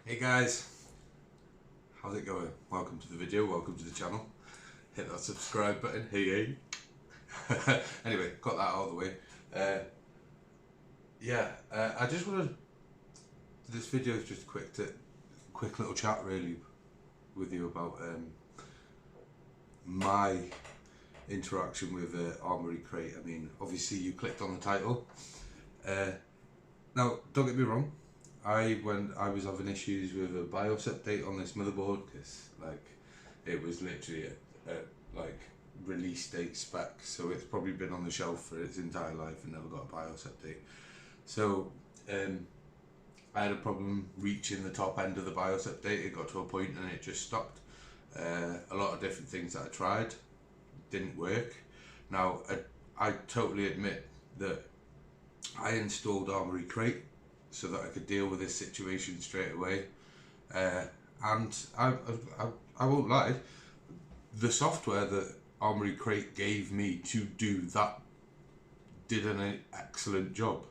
Hey guys, how's it going? Welcome to the video, welcome to the channel. Hit that subscribe button, hey. Anyway, got that out of the way. I just want to, this video is just quick little chat really with you about my interaction with Armory Crate. I mean, obviously you clicked on the title. Now, don't get me wrong, I was having issues with a BIOS update on this motherboard because it was literally at release date spec, so it's probably been on the shelf for its entire life and never got a BIOS update. So I had a problem reaching the top end of the BIOS update. It got to a point and it just stopped. A lot of different things that I tried didn't work. Now I totally admit that I installed Armory Crate so that I could deal with this situation straight away, and I won't lie, the software that Armory Crate gave me to do that did an excellent job.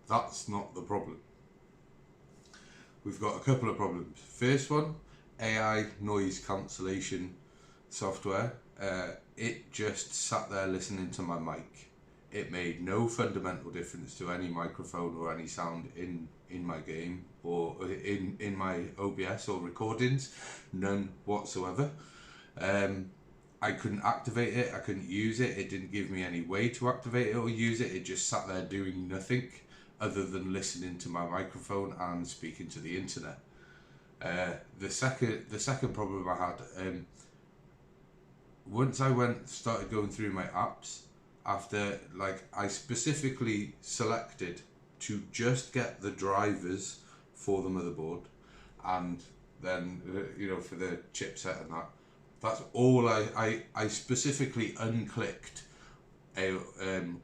That's not the problem. We've got a couple of problems. First one, AI noise cancellation software. It just sat there listening to my mic. It made no fundamental difference to any microphone or any sound in my game or in my OBS or recordings, none whatsoever. I couldn't activate it, I couldn't use it, it didn't give me any way to activate it or use it. It just sat there doing nothing other than listening to my microphone and speaking to the internet. The second problem I had, once I started going through my apps, after I specifically selected to just get the drivers for the motherboard, and then for the chipset and that's all. I specifically unclicked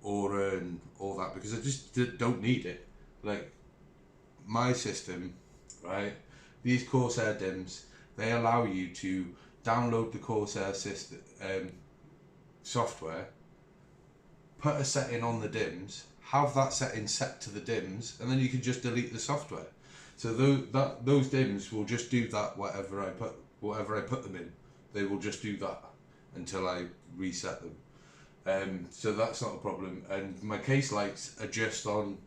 Aura and all that because I just don't need it. Like my system, right? These Corsair DIMMs, they allow you to download the Corsair system software, put a setting on the DIMMs, have that setting set to the DIMMs, and then you can just delete the software. So those DIMMs will just do that whatever I put them in. They will just do that until I reset them. So that's not a problem. And my case lights are just on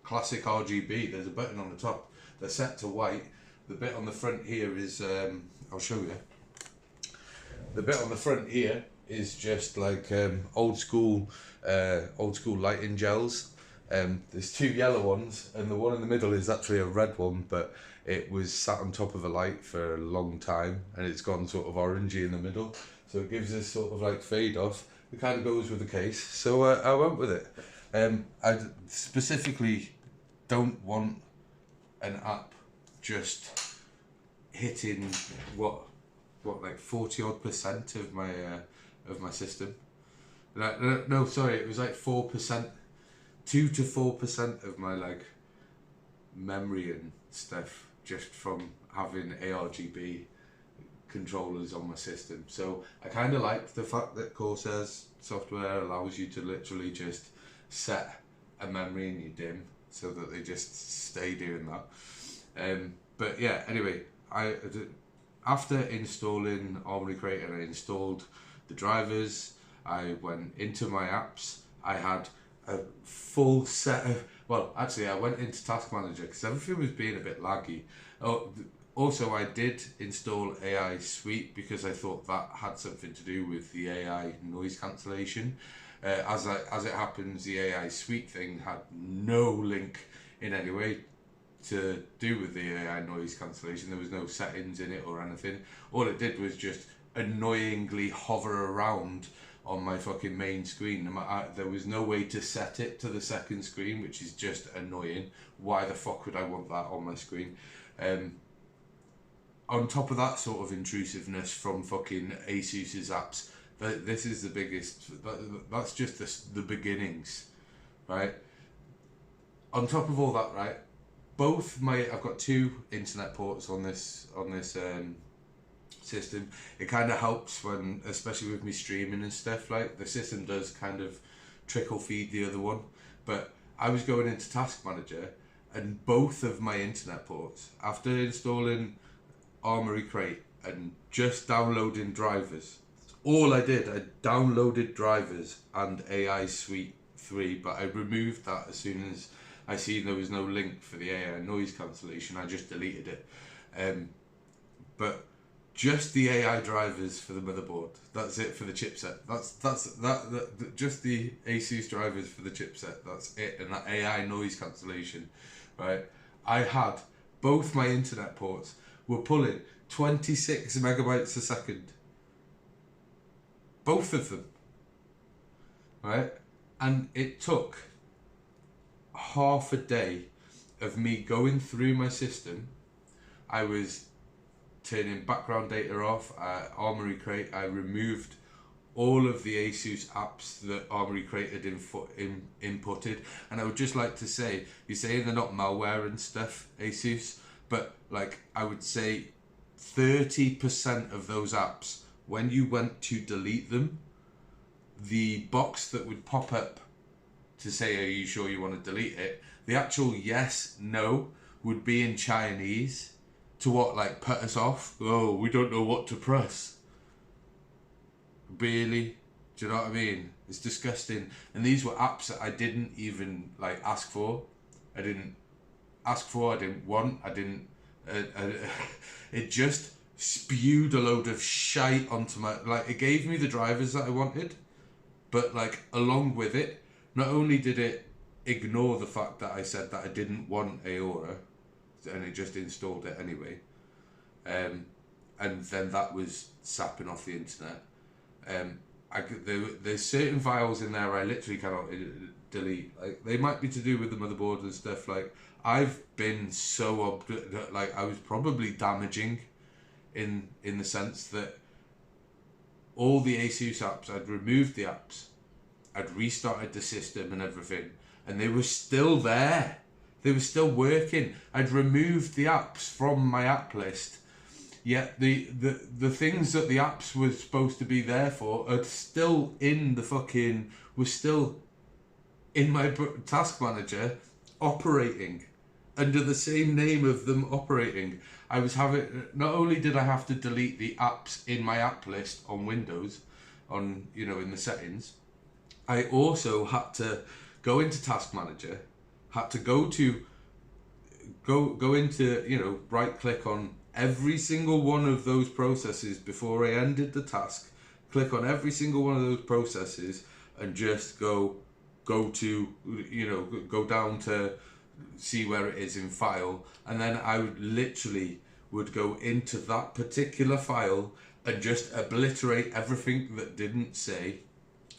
classic RGB. There's a button on the top. They're set to white. The bit on the front here is, I'll show you. The bit on the front here is just old school lighting gels. There's two yellow ones and the one in the middle is actually a red one, but it was sat on top of a light for a long time and it's gone sort of orangey in the middle, so it gives this sort of fade off. It kind of goes with the case, so I went with it. I specifically don't want an app just hitting what 40 odd % of my system. No, sorry, it was 4%, 2 to 4% of my memory and stuff just from having ARGB controllers on my system. So I kind of like the fact that Corsair's software allows you to literally just set a memory in your DIMM so that they just stay doing that. But yeah, anyway, after installing Armory Crate and I installed the drivers, I went into my apps. I had a full set of, well, actually I went into Task Manager because everything was being a bit laggy. Also, I did install AI Suite because I thought that had something to do with the AI noise cancellation. As it happens, the AI Suite thing had no link in any way to do with the AI noise cancellation. There was no settings in it or anything. All it did was just annoyingly hover around on my fucking main screen. There was no way to set it to the second screen, which is just annoying. Why the fuck would I want that on my screen? On top of that sort of intrusiveness from fucking ASUS's apps, this is the biggest. That's just the beginnings, right? On top of all that, right? I've got two internet ports on this system. It kind of helps when, especially with me streaming and stuff, the system does kind of trickle feed the other one. But I was going into Task Manager and both of my internet ports, after installing Armory Crate and just downloading drivers, all I did, I downloaded drivers and AI Suite 3, but I removed that as soon as I seen there was no link for the AI noise cancellation. I just deleted it. But just the AI drivers for the motherboard. That's it for the chipset. That just the ASUS drivers for the chipset. That's it. And that AI noise cancellation, right? I had both my internet ports were pulling 26 megabytes a second. Both of them, right? And it took half a day of me going through my system. I was turning background data off, Armory Crate. I removed all of the ASUS apps that Armory Crate had inputted. And I would just like to say, you're saying they're not malware and stuff, ASUS, but like I would say 30% of those apps, when you went to delete them, the box that would pop up to say, are you sure you want to delete it? The actual yes, no would be in Chinese to what, like, put us off? Oh, we don't know what to press. Really? Do you know what I mean? It's disgusting. And these were apps that I didn't even, like, ask for. I didn't want, it just spewed a load of shite onto my, like, it gave me the drivers that I wanted, but like along with it, not only did it ignore the fact that I said that I didn't want Aora, and it just installed it anyway, and then that was sapping off the internet. There's certain files in there I literally cannot delete. Like, they might be to do with the motherboard and stuff. Like, I've been so like, I was probably damaging in the sense that all the ASUS apps, I'd removed the apps, I'd restarted the system and everything, and they were still there. They were still working. I'd removed the apps from my app list, yet the things that the apps were supposed to be there for are still in the fucking, was still in my task manager operating under the same name of them operating. I was having, not only did I have to delete the apps in my app list on Windows, on, you know, in the settings, I also had to go into task manager, had to go into, you know, right click on every single one of those processes before I ended the task, click on every single one of those processes and just go to, you know, go down to see where it is in file, and then I would go into that particular file and just obliterate everything that didn't say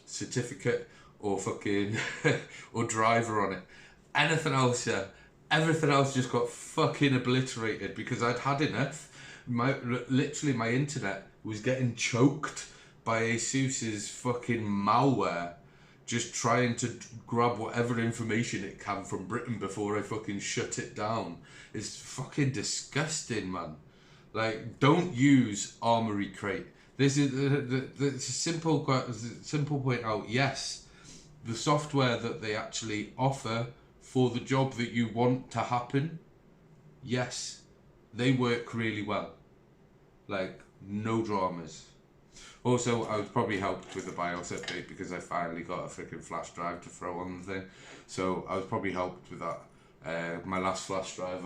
certificate or fucking or driver on it. Anything else, yeah, everything else just got fucking obliterated because I'd had enough. Literally my internet was getting choked by ASUS's fucking malware, just trying to grab whatever information it can from Britain before I fucking shut it down. It's fucking disgusting, man. Like, don't use Armory Crate. This is the simple point out. Yes, the software that they actually offer for the job that you want to happen, yes, they work really well. Like, no dramas. Also, I was probably helped with the BIOS update because I finally got a freaking flash drive to throw on the thing. So I was probably helped with that. My last flash drive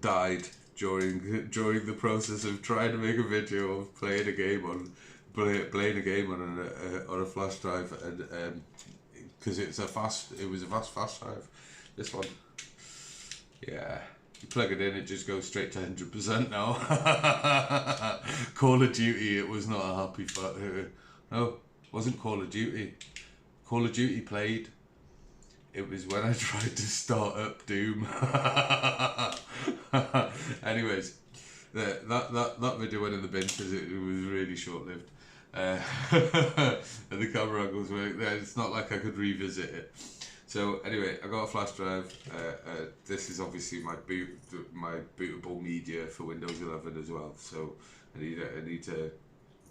died during the process of trying to make a video of playing a game on a flash drive, and because it was a fast flash drive. This one, yeah. You plug it in, it just goes straight to 100% now. Call of Duty, it was not a happy no, it wasn't Call of Duty. Call of Duty played. It was when I tried to start up Doom. Anyways, that video went in the bin because it was really short-lived. And the camera angles were, it's not like I could revisit it. So anyway, I got a flash drive. This is obviously my bootable media for Windows 11 as well. So I need to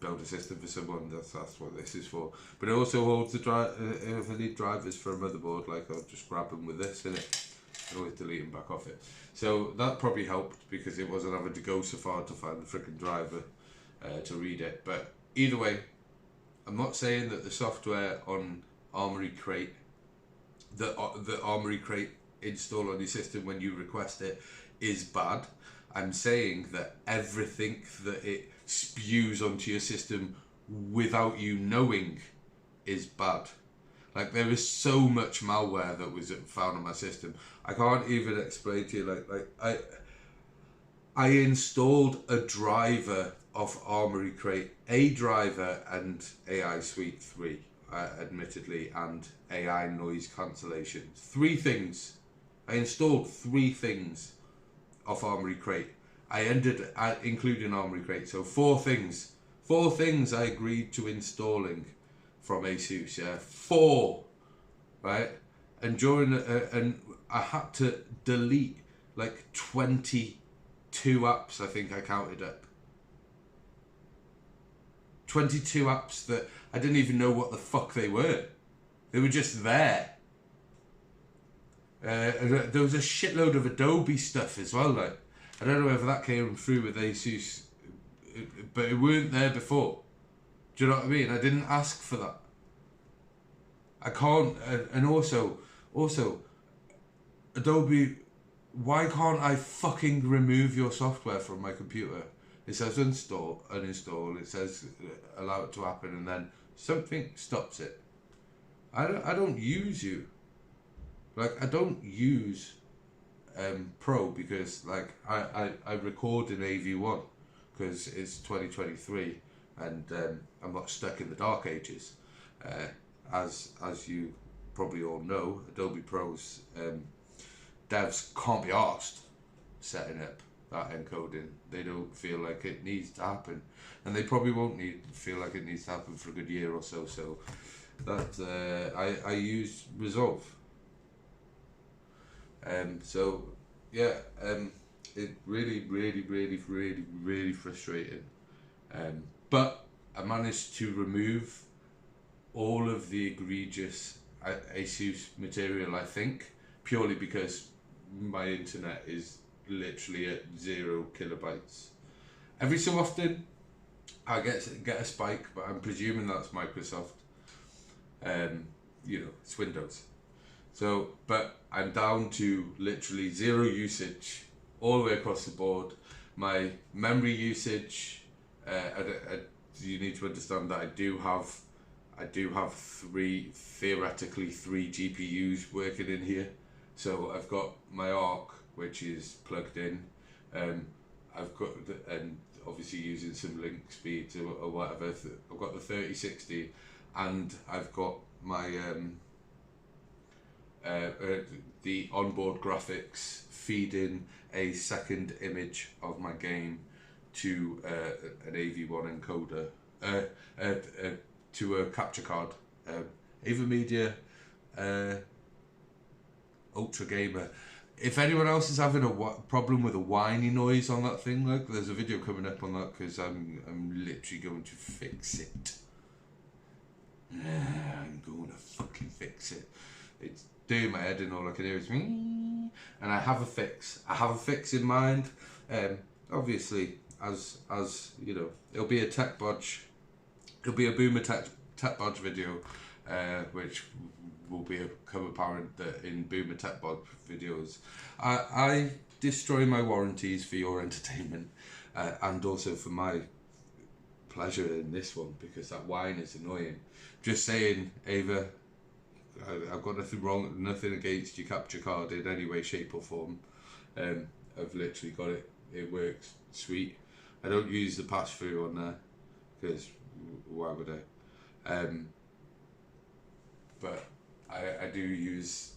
build a system for someone, that's what this is for. But it also holds the if I need drivers for a motherboard, like I'll just grab them with this in it. I always delete them back off it. So that probably helped because it wasn't having to go so far to find the freaking driver to read it. But either way, I'm not saying that the software on Armory Crate, the Armory Crate install on your system when you request it, is bad. I'm saying that everything that it spews onto your system without you knowing is bad. Like, there is so much malware that was found on my system. I can't even explain to you. Like I installed a driver of Armory Crate, a driver and AI Suite 3, admittedly, and AI noise cancellation. 3 things. I installed 3 things of Armory Crate. I ended including Armory Crate, so 4 things. 4 things I agreed to installing from ASUS. Yeah, 4, right? And during and I had to delete like 22 apps. I think I counted up 22 apps that I didn't even know what the fuck they were. They were just there. There was a shitload of Adobe stuff as well. Like, I don't know whether that came through with ASUS, but it weren't there before. Do you know what I mean? I didn't ask for that. I can't, and also, Adobe, why can't I fucking remove your software from my computer? It says uninstall, it says allow it to happen, and then something stops it. I don't use you. Like, I don't use Pro because, like, I record in AV1 because it's 2023 and I'm not stuck in the dark ages. As you probably all know, Adobe Pro's devs can't be arsed setting up that encoding. They don't feel like it needs to happen, and they probably won't feel like it needs to happen for a good year or so. So that I use Resolve. So yeah, it really frustrating. But I managed to remove all of the egregious ASUS material, I think, purely because my internet is literally at 0 kilobytes. Every so often I get a spike, but I'm presuming that's Microsoft. You know, it's Windows. So, but I'm down to literally 0 usage all the way across the board. My memory usage, you need to understand that I do have theoretically three GPUs working in here. So I've got my Arc, which is plugged in. I've got and obviously using some link speeds or whatever. I've got the 3060, and I've got my the onboard graphics feeding a second image of my game to an AV1 encoder, to a capture card, AVerMedia Ultra Gamer. If anyone else is having a problem with a whiny noise on that thing, like, there's a video coming up on that because I'm literally going to fix it. I'm going to fucking fix it. It's doing my head in, all I can hear is me. And I have a fix. I have a fix in mind. Obviously, as you know, it'll be a Tech-Bodge. It'll be a Boomer Tech-Bodge video, which will become apparent that in Boomer Tech-Bodge videos, I destroy my warranties for your entertainment, and also for my pleasure in this one, because that whine is annoying. Just saying, Ava, I've got nothing against your capture card in any way, shape or form. I've literally got it. It works sweet. I don't use the pass through on there because why would I? But I do use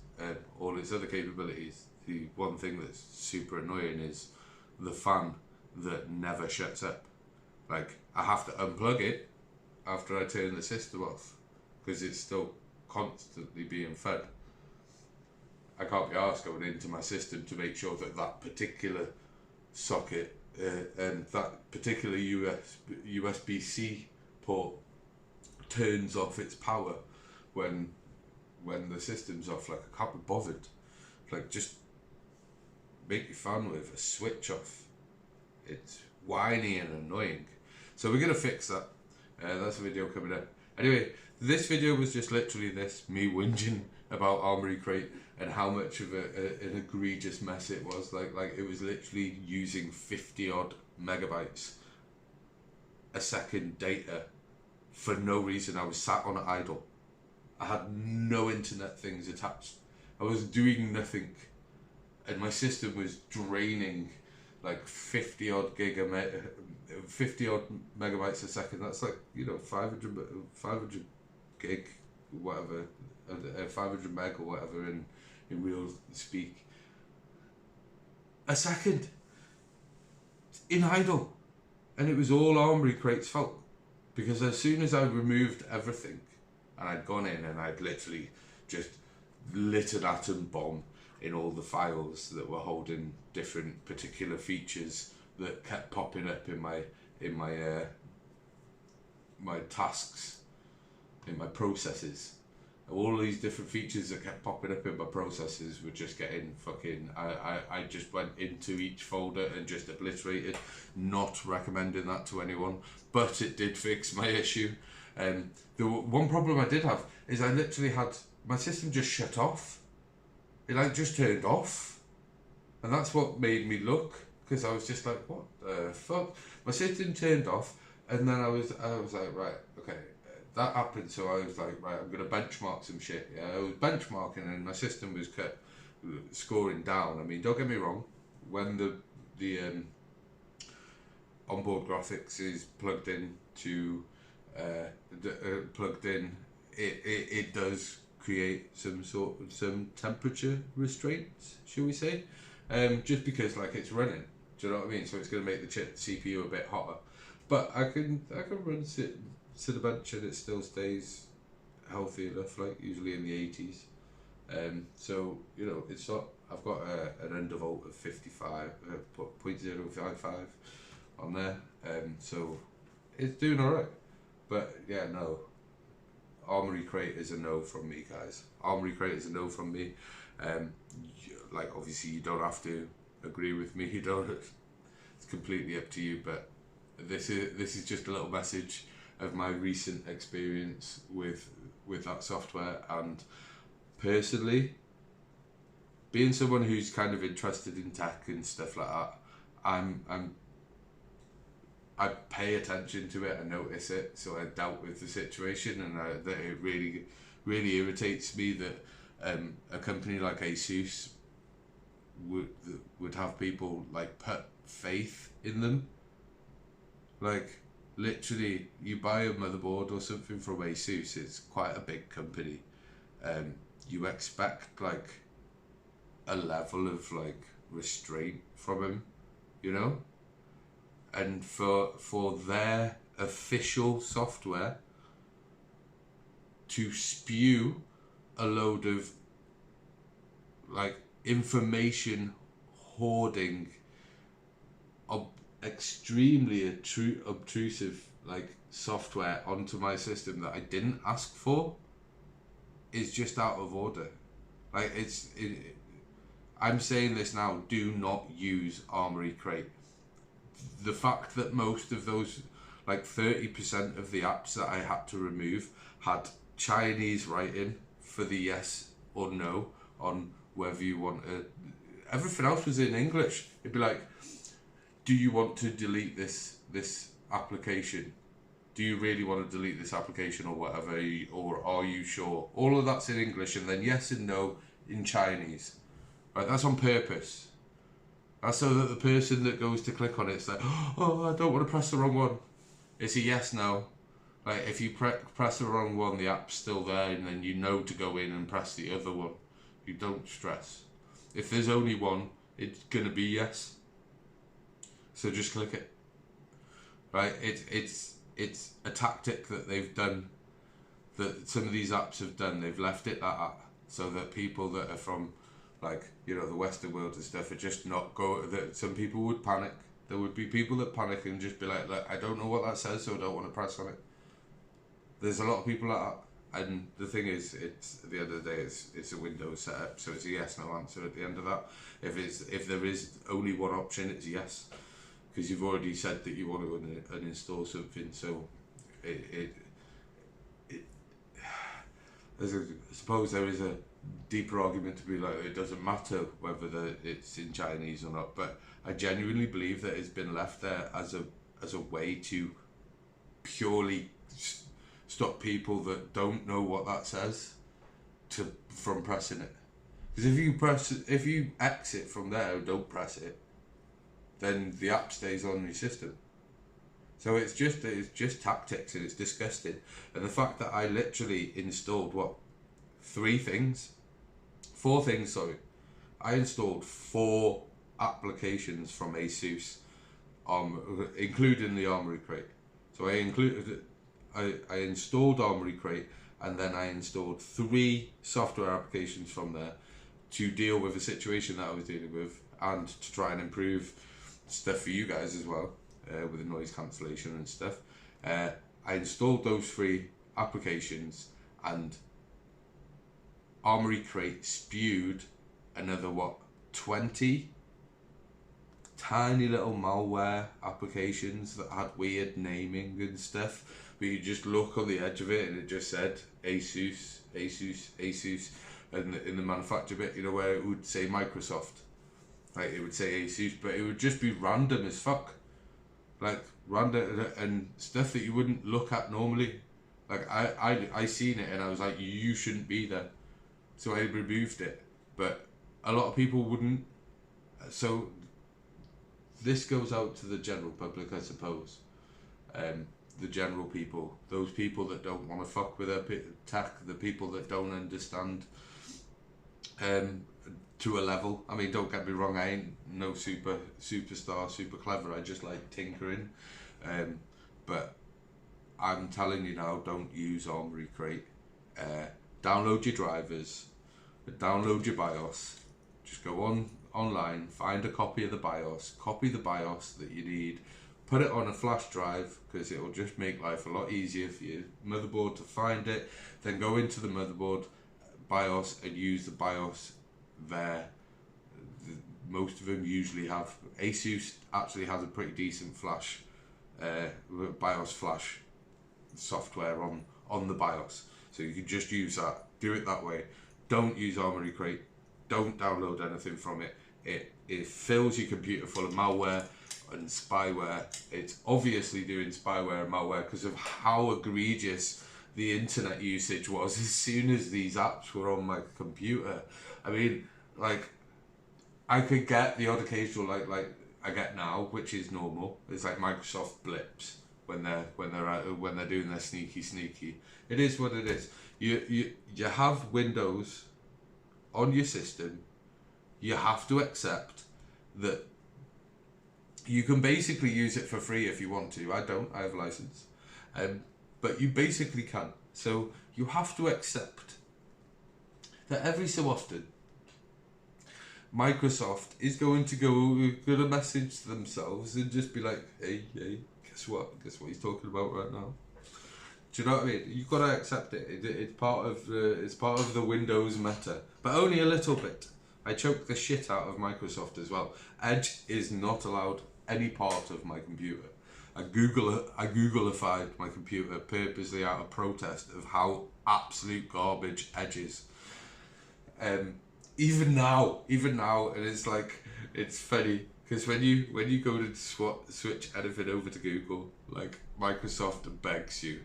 all its other capabilities. The one thing that's super annoying is the fan that never shuts up. Like, I have to unplug it after I turn the system off because it's still constantly being fed. I can't be arsed going into my system to make sure that that particular socket and that particular USB-C port turns off its power when the system's off. Like, I can't be bothered. Like, just make your fan with a switch off. It's whiny and annoying. So we're gonna fix that. That's a video coming up. Anyway, this video was just literally this, me whinging about Armory Crate and how much of an egregious mess it was. Like it was literally using 50 odd megabytes a second data for no reason. I was sat on idle. I had no internet things attached. I was doing nothing, and my system was draining like 50 odd 50 odd megabytes a second. That's like, 500 gig, whatever, 500 meg or whatever in real speak a second in idle. And it was all Armory Crate's fault, because as soon as I removed everything and I'd gone in and I'd literally just lit an atom bomb in all the files that were holding different particular features that kept popping up in my my tasks, in my processes. All these different features that kept popping up in my processes were just getting fucking... I just went into each folder and just obliterated. Not recommending that to anyone, but it did fix my issue. The one problem I did have is I literally had... my system just shut off. It like just turned off. And that's what made me look, because I was just like, what the fuck? My system turned off, and then I was like, right, okay, that happened. So I was like, right, I'm gonna benchmark some shit. Yeah, I was benchmarking, and my system was kept scoring down. I mean, don't get me wrong, when the onboard graphics is plugged in to it does create some temperature restraints, shall we say? Just because like it's running, do you know what I mean? So it's going to make the CPU a bit hotter. But I can run sit a bench and it still stays healthy enough, like usually in the 80s. So it's not. I've got an undervolt of 55, 0.055 on there. So it's doing alright. But yeah, no. Armory Crate is a no from me, guys. Armory Crate is a no from me. Like, obviously you don't have to agree with me. You don't. It's completely up to you. But this is just a little message of my recent experience with that software. And personally, being someone who's kind of interested in tech and stuff like that, I pay attention to it, I notice it, so I dealt with the situation, and that it really irritates me that a company like ASUS would have people like put faith in them. Like, literally, you buy a motherboard or something from ASUS, it's quite a big company. You expect like a level of like restraint from them, and for their official software to spew a load of like information hoarding, extremely obtrusive like software onto my system that I didn't ask for is just out of order. Like, I'm saying this now, do not use Armory Crate. The fact that most of those, like 30% of the apps that I had to remove had Chinese writing for the yes or no on whether you want to... Everything else was in English. It'd be like, do you want to delete this application? Do you really want to delete this application or whatever? Or are you sure? All of that's in English, and then yes and no in Chinese. Right, that's on purpose. That's so that the person that goes to click on it's like, oh, I don't want to press the wrong one. It's a yes, no. Like, if you press the wrong one, the app's still there, and then you know to go in and press the other one. You don't stress. If there's only one, it's gonna be yes. So just click it. Right? It's a tactic that they've done, that some of these apps have done. They've left it that app so that people that are from, like, the Western world and stuff are just not that some people would panic. There would be people that panic and just be like, look, I don't know what that says, so I don't want to press on it. there's a lot of people that, and the thing is, it's at the end of the day, it's a Windows setup, so it's a yes no answer at the end of that. If there is only one option, it's yes, because you've already said that you want to uninstall something. So I suppose there is a deeper argument to be like, it doesn't matter whether it's in Chinese or not, but I genuinely believe that it's been left there as a way to purely stop people that don't know what that says from pressing it. Because if you exit from there and don't press it, then the app stays on your system. So it's just tactics, and it's disgusting. And the fact that I literally installed four things, sorry. I installed 4 applications from ASUS, including the Armory Crate. So I installed Armory Crate, and then I installed 3 software applications from there to deal with a situation that I was dealing with, and to try and improve stuff for you guys as well, with the noise cancellation and stuff. I installed those 3 applications, and Armory Crate spewed another 20 tiny little malware applications that had weird naming and stuff, but you just look on the edge of it and it just said ASUS, ASUS, ASUS, and in the manufacturer bit, you know, where it would say Microsoft, like it would say ASUS, but it would just be random as fuck, like random and stuff that you wouldn't look at normally. Like I seen it and I was like, you shouldn't be there, so I removed it, but a lot of people wouldn't. So this goes out to the general public, I suppose. The general people, those people that don't want to fuck with their tech, the people that don't understand to a level. I mean, don't get me wrong, I ain't no superstar, super clever. I just like tinkering. But I'm telling you now, don't use Armory Crate. Download your drivers, download your BIOS. Just go online, find a copy of the BIOS, copy the BIOS that you need, put it on a flash drive, because it will just make life a lot easier for your motherboard to find it. Then go into the motherboard BIOS and use the BIOS there. Most of them usually have. ASUS actually has a pretty decent flash, BIOS flash software on the BIOS, so you can just use that. Do it that way. Don't use Armory Crate. Don't download anything from it. It fills your computer full of malware and spyware. It's obviously doing spyware and malware because of how egregious the internet usage was as soon as these apps were on my computer. I mean, like, I could get the odd occasional like I get now, which is normal. It's like Microsoft blips when they're doing their sneaky. It is what it is. You have Windows on your system. You have to accept that you can basically use it for free if you want to. I don't. I have a license, but you basically can. So you have to accept that every so often Microsoft is going to message themselves and just be like, hey, guess what he's talking about right now. Do you know what I mean? You've got to accept it. It's part of the Windows meta, but only a little bit. I choked the shit out of Microsoft as well. Edge is not allowed any part of my computer. I Googleified my computer purposely out of protest of how absolute garbage Edge is. Even now, and it's like, it's funny because when you go to switch anything over to Google, like Microsoft begs you,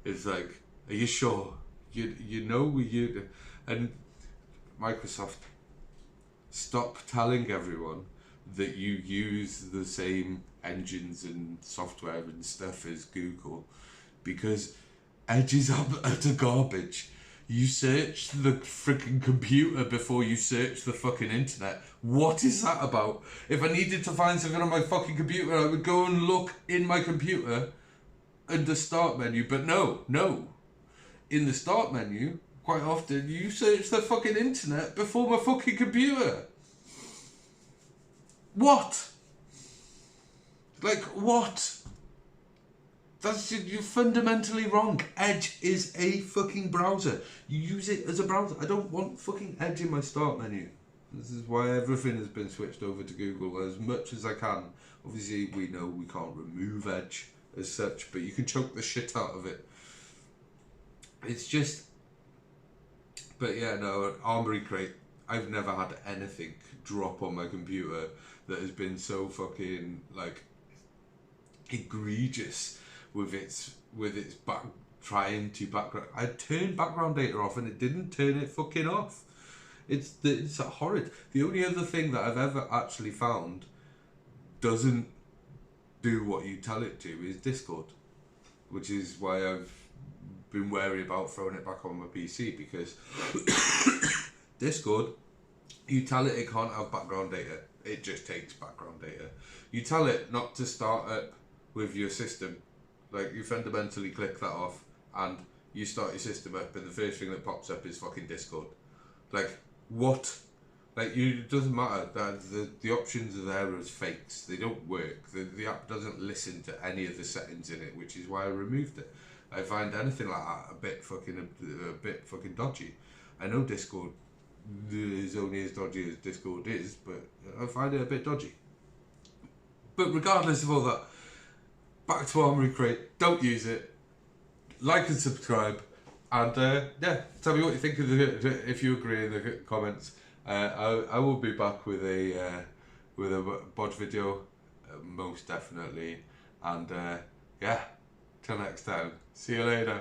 it's like, are you sure? You know and Microsoft, stop telling everyone that you use the same engines and software and stuff as Google, because Edge is utter garbage. You search the freaking computer before you search the fucking internet. What is that about? If I needed to find something on my fucking computer, I would go and look in my computer and the start menu. But no. In the start menu, quite often, you search the fucking internet before my fucking computer. What? Like, what? You're fundamentally wrong. Edge is a fucking browser. You use it as a browser. I don't want fucking Edge in my start menu. This is why everything has been switched over to Google as much as I can. Obviously, we know we can't remove Edge as such, but you can choke the shit out of it. It's just... But yeah, no, Armory Crate, I've never had anything drop on my computer that has been so fucking, like, egregious with its trying to background. I turned background data off and it didn't turn it fucking off. It's horrid. The only other thing that I've ever actually found doesn't do what you tell it to is Discord, which is why I've been wary about throwing it back on my PC, because Discord, you tell it can't have background data, it just takes background data. You tell it not to start up with your system, like you fundamentally click that off and you start your system up and the first thing that pops up is fucking Discord. Like, what? Like, it doesn't matter. The options are there as fakes. They don't work. The app doesn't listen to any of the settings in it, which is why I removed it. I find anything like that a bit fucking dodgy. I know Discord is only as dodgy as Discord is, but I find it a bit dodgy. But regardless of all that, back to Armory Crate. Don't use it. Like and subscribe. And yeah, tell me what you think of it, if you agree in the comments. I will be back with a Bodge video, most definitely. And yeah, till next time. See you later.